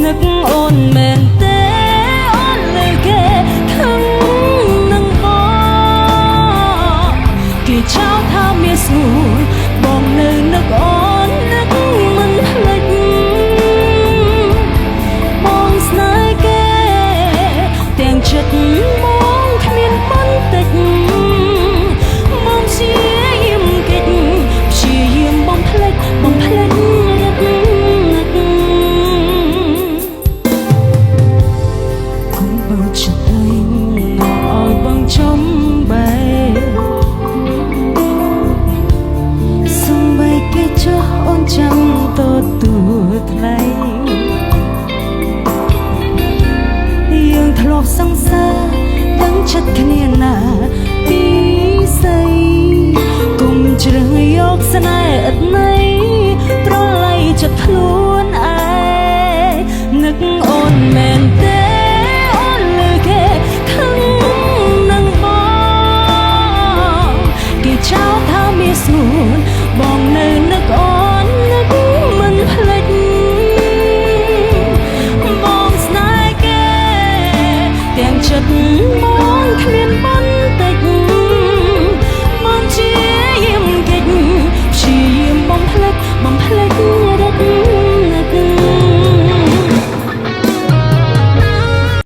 នឹកអូនមែនទេអូនលើគេខឹងនឹងបងគេចោទថាមានស្ងួនបងនៅនឹកអូននឹកមិនភ្លេចបងស្នេហ៍គេទាំងចិត្តបងគ្មានបន្តិចបងព្យាយាមគេចព្យាយាមបងភ្លេចបងភ្លេចចំបែសំបីគេចោះអូនចាំទទួលថ្លៃយើងធ្លាប់សង្សារដឹងចិត្តគ្នាណាពីស្អីគុំជ្រើសយកស្នេហ៍ឥតន័យប្រឡ័យចិត្តខ្លួនឯងនឹកអូនមែនទេអូនលើគេខឹងចោទថាមានស្ងួនបងនៅនឹកអូ